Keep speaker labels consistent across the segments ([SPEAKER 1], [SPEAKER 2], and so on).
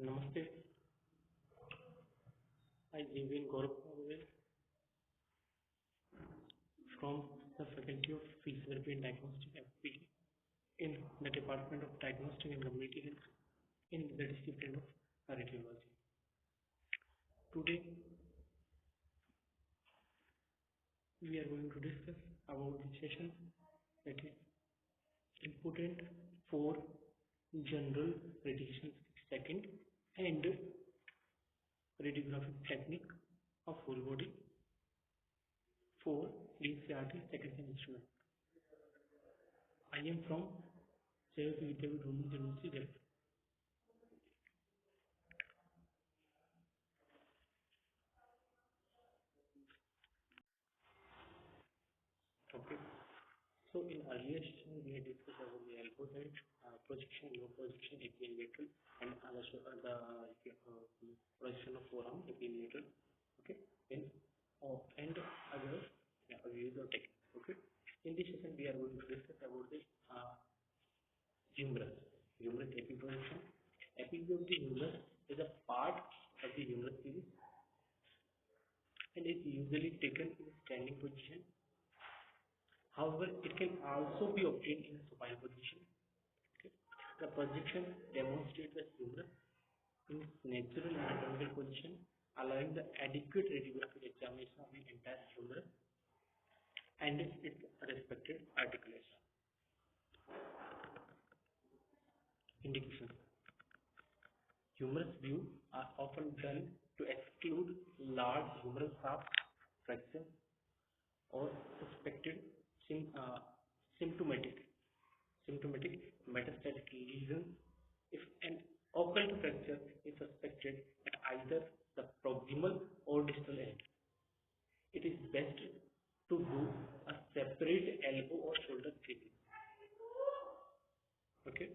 [SPEAKER 1] Namaste. I Jivin Gaurav Pavel from the Faculty of Physiotherapy and Diagnostic FP in the Department of Diagnostic and Community Health in the discipline of radiology. Today we are going to discuss about the session that is important for general radiation second and radiographic technique of whole body for DCRT second semester. I am from Jayavati Vidyapeeth Women's University, Jaipur. Okay. So in earlier session we had discussed about the elbow joint, projection, low projection, APL lateral, and also projection of forearm, APL lateral. Okay. Then and other views of technique. Okay. In this session we are going to discuss about the humerus. Humerus epiprojection. Epiview of the humerus is a part of the humerus series and is usually taken in standing position. However, it can also be obtained in a supine position. Okay. The projection demonstrates the humerus in its natural anatomical position, allowing the adequate radiographic examination of the entire humerus and its respective articulation. Indication: humerus view are often done to exclude large humeral shaft fracture or suspected symptomatic metastatic lesions if an occult fracture is suspected at either the proximal or distal end. It is best to do a separate elbow or shoulder freezing. Okay.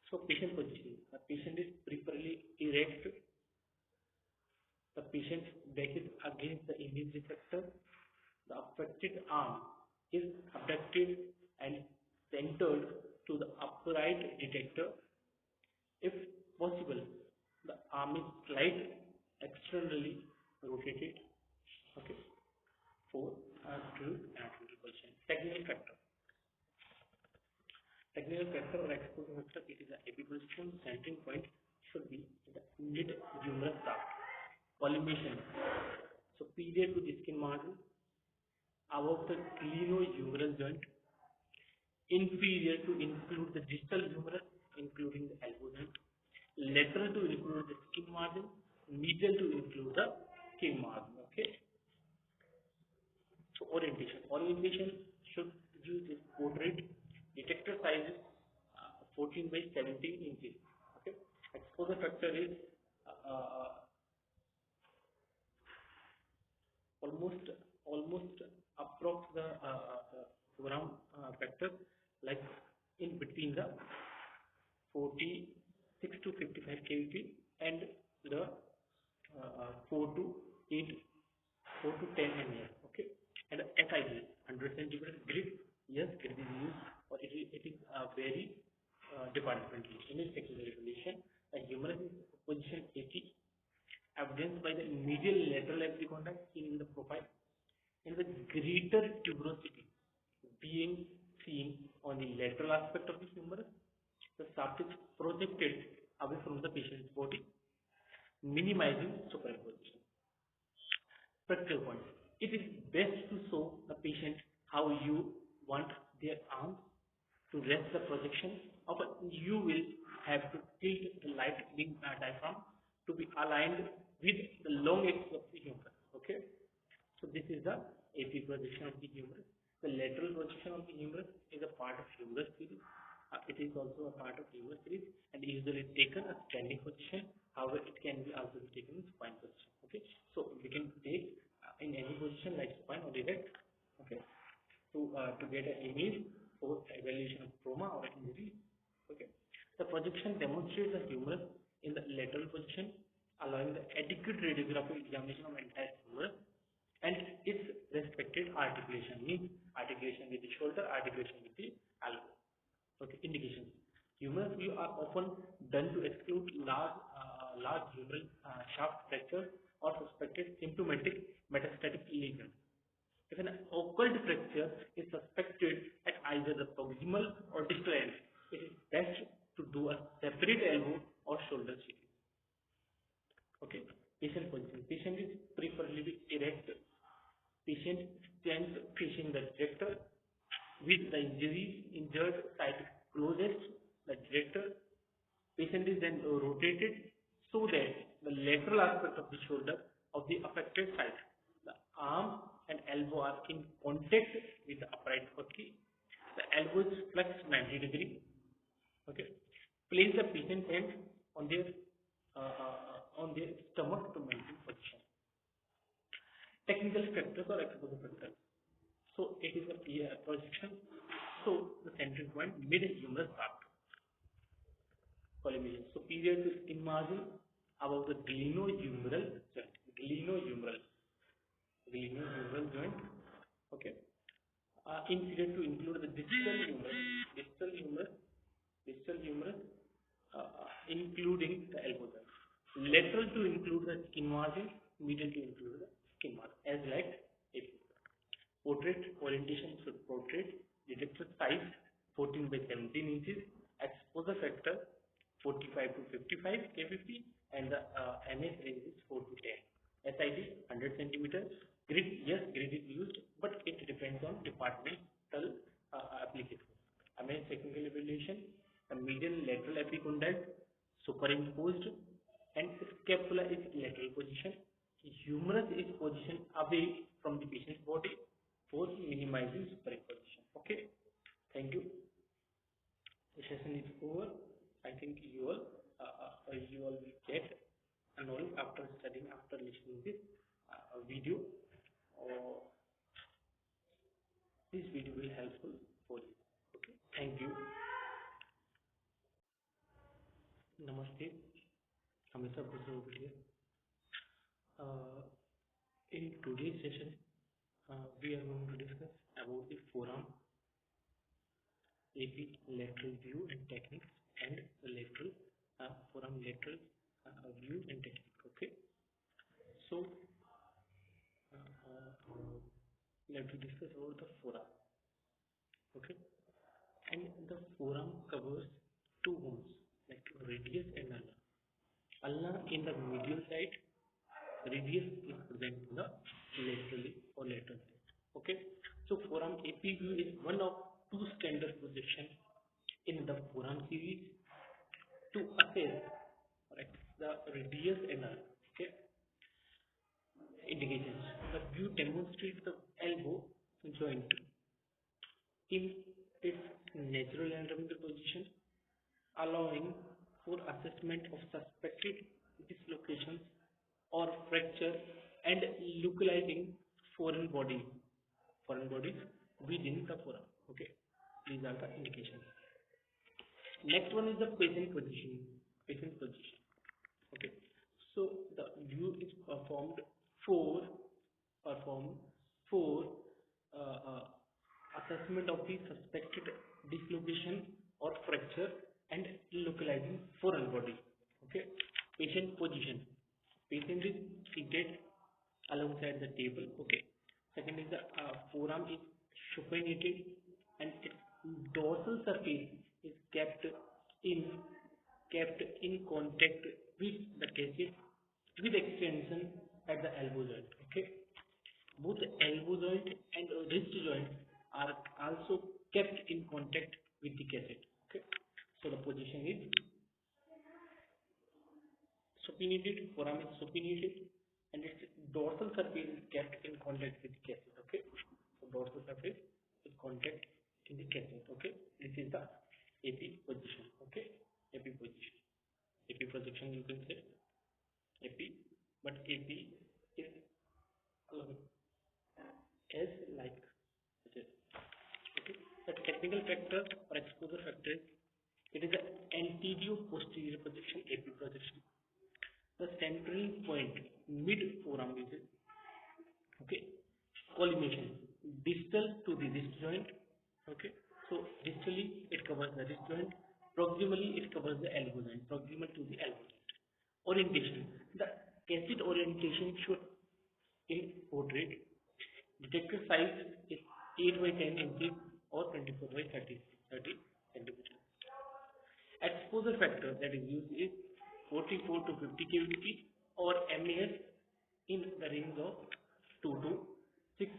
[SPEAKER 1] So patient positioning. The patient is preferably erect. The patient's back is against the image receptor. The affected arm is abducted and centered to the upright detector. If possible, the arm is slightly externally rotated. Okay. For true anatomical position. Technical factor. Technical factor or exposure factor, it is the epiposition centering point should be in the mid-humerus shaft. Collimation. So period to the skin margin above the glenohumeral joint. Inferior to include the distal humerus, including the elbow joint. Lateral to include the skin margin. Medial to include the skin margin. Okay. So orientation should use this portrait. Detector size is 14 by 17 inches. Okay. Exposure factor is almost approx the gram factor, like in between the 46 to 55 kVp and the 4 to 10 ml. Okay. And the SIG 100 centimeter grit. Yes, it is used, or it is very departmentally. In its technical regulation, the humerus is position 80, evidenced by the medial lateral epicondyles seen in the profile, and the greater tuberosity being seen on the lateral aspect of the humerus. The shaft is projected away from the patient's body, minimizing superimposition. Practical points. It is best to show the patient how you want their arms to rest the projection of you will have to tilt the light beam diaphragm to be aligned with the long axis of the humerus. Okay. So this is the AP projection of the humerus. The lateral projection of the humerus is a part of humerus series. It is also a part of humerus series and usually taken a standing position. However, it can be also taken in supine position. Okay. So we can take in any position like supine or erect. Okay. To get an image for evaluation of trauma or injury. Okay. The projection demonstrates the humerus in the lateral position, allowing the adequate radiographic examination of entire humerus and its respective articulation, means articulation with the shoulder, articulation with the elbow. Okay. Indications. Humerus view are often done to exclude large large humeral shaft fracture or suspected symptomatic metastatic lesion. If an occult fracture is suspected at either the proximal or distal end, it is best to do a separate elbow or shoulder CT. Okay. Patient position. Patient is preferably erect. Patient stands facing the director with the injured side closest the director. Patient is then rotated so that the lateral aspect of the shoulder of the affected side, the arm and elbow are in contact with the upright body. The elbow is flexed 90 degree. Okay. Place the patient hand on their stomach to maintain position. Technical factors or exposure factors. So it is a projection. So the central point mid-humerus part. Collimation. So superior to skin margin above the glenohumeral joint. Glenohumeral joint. Okay. Inferior to include the distal humerus, including the elbow joint. Lateral to include the skin margin. Medial to include the skin margin. As like if portrait orientation should portrait. Detector size 14 by 17 inches. Exposure factor 45 to 55 kpp, and the NS range is 4 to 10. SID 100 centimeters. Grid, yes, grid is used, but it depends on departmental application. Main technical evaluation: the medial lateral epicondyle superimposed, and scapula is lateral position. Humerus is positioned away from the patient's body for minimizing superimposition. Okay, thank you. The session is over. I think you all will get a knowledge after studying, after listening this video. Or this video will helpful for you. Okay, thank you. Namaste. Hamisa Bhusra over here. In today's session, we are going to discuss about the forearm AP lateral view and techniques, and the lateral forearm lateral view and technique. Okay, so let us discuss about the forearm. Okay, and the forearm covers two bones like radius and ulna. Ulna in the medial side, radius is present in the laterally or lateral side. Okay, so forearm AP view is one of two standard projection in the forearm series to assess, right, the radius and ulna. Okay, indications. The view demonstrates the elbow joint in its natural anatomical position, allowing for assessment of suspected dislocations or fracture and localizing foreign bodies within the forearm. Okay, these are the indications. Next one is the patient position. Okay, so the view is performed for assessment of the suspected dislocation or fracture and localizing foreign body. Okay, patient position. Patient is seated alongside the table. Okay. Second is the forearm is supinated and its dorsal surface is kept in contact with the cassette with extension at the elbow joint. Okay, both the elbow joint and wrist joint are also kept in contact with the cassette. Okay, so the position is supinated, forearm is supinated, and its dorsal surface is kept in contact with the cassette. Okay, so dorsal surface is contact in the cassette. Okay, this is the AP position. Okay, AP position, AP projection you can say AP, but AP is as like this. Okay, the technical factor or exposure factor, it is an anterior posterior projection, AP projection. The central point mid forearm is, okay, collimation distal to the wrist joint. Okay, so distally it covers the wrist joint, proximally it covers the elbow joint, proximal to the elbow joint. Orientation. The cassette orientation should in portrait. Detector size is 8 by 10 inches or 24 by 30 centimeters. Exposure factor that is used is 44 to 50 kVp or MAS in the range of 2 to 6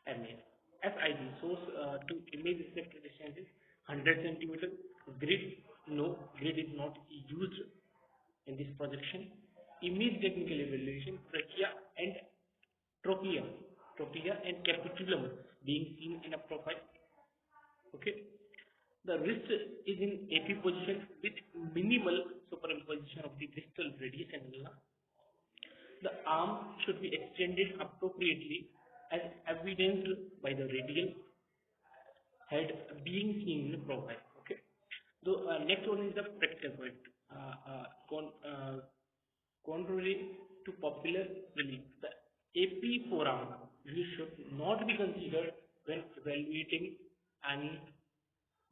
[SPEAKER 1] MAS. SID, source to image receptor distance is 100 centimeter. Grid, no, grid is not used in this projection. Image technical evaluation, and trochlea, trochlea and capitulum being seen in a profile. Okay. The wrist is in AP position with minimal superimposition of the distal radius and ulna. The arm should be extended appropriately as evidenced by the radial head being seen in the profile. Okay. So next one is the practical point. Contrary to popular belief, the AP forearm view should not be considered when evaluating any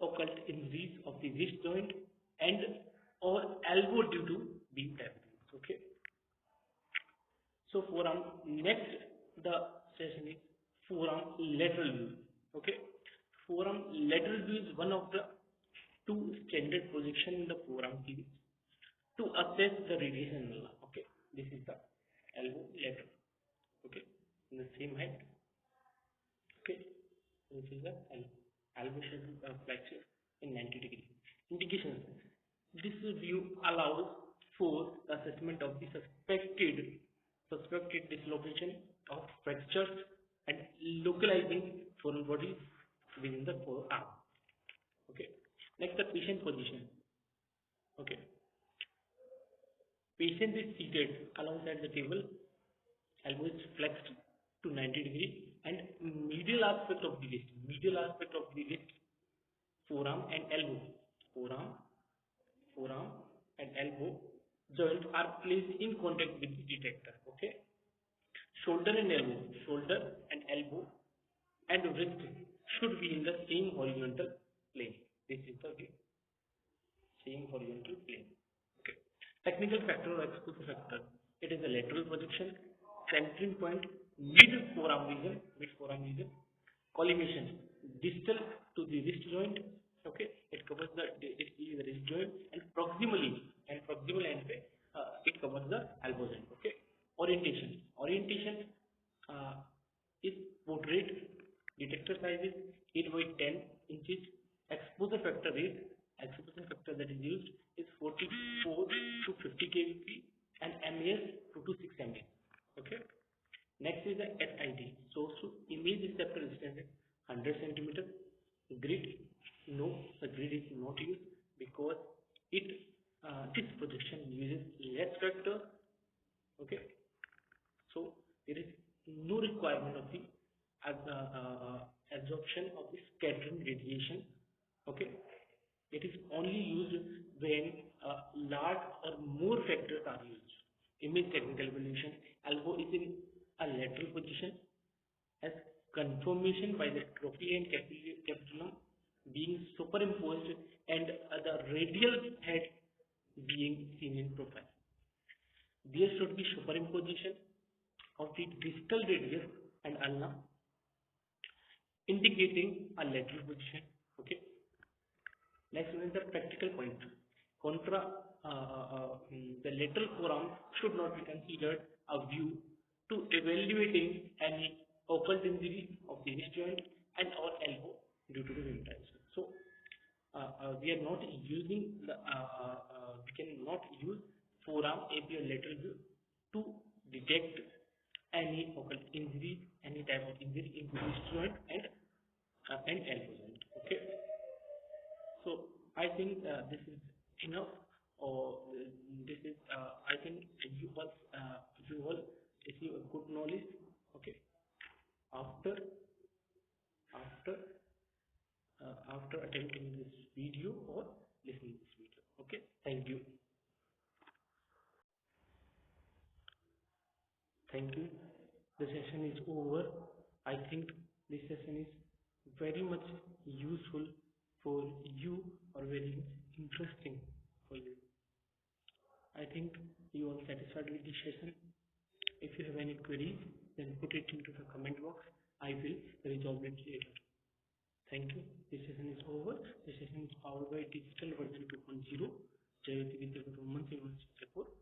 [SPEAKER 1] occult injuries of the wrist joint and or elbow due to beam diabetes. Okay. So forearm, next the session is forearm lateral view. Okay. Forearm lateral view is one of the two standard projection in the forearm series to assess the radiation ulna. Okay. This is the elbow lateral. Okay. In the same height. Okay. This is the elbow. Elbow should be flexed in 90 degrees. Indications. This view allows for the assessment of the suspected dislocation of fractures and localizing foreign bodies within the forearm. Okay. Next, the patient position. Okay. Patient is seated alongside the table, elbow is flexed to 90 degrees, and medial aspect of the wrist, forearm and elbow, forearm and elbow joints are placed in contact with the detector. Okay. Shoulder and elbow and wrist should be in the same horizontal plane. This is the same horizontal plane. Okay. Technical factor or exposure factor. It is a lateral projection, centering point, mid forearm region, collimation, distal to the wrist joint. Okay, it covers the wrist joint, and proximally end it covers the elbow joint. Okay. Orientation is portrait. Detector size is 8 by 10 inches. Exposure factor that is used is 44 to 50 kVp and MAS 2 to 6 MAS. Okay. Next is the SID, source to image receptor distance 100 centimeter. Grid, no, the grid is not used because this projection uses less factor. Okay. So there is no requirement of the absorption of the scattering radiation. Okay. It is only used when large or more factors are used. Image technical evaluation. Elbow is in a lateral position as confirmation by the trochlea and capitulum being superimposed and the radial head being seen in profile. There should be superimposition of the distal radius and ulna indicating a lateral position. Okay. Next one is the practical point. The lateral forearm should not be considered a view to evaluating any occult injury of the wrist joint and or elbow due to the beam diabetes. So we are not using we cannot use forearm AP or lateral view to detect any occult injury, any type of injury in the wrist joint and elbow joint. Okay. So I think this is enough, or this is I think you all receive a good knowledge. Okay. After after after attempting this video or listening this video. Okay. Thank you. Thank you. The session is over. I think this session is very much useful for you or very much interesting for you. I think you are satisfied with the session. If you have any queries, then put it into the comment box. I will resolve it later. Thank you. This session is over. This session is powered by Digital version 2.0. Jayoti Vidya Guru Mansi 164.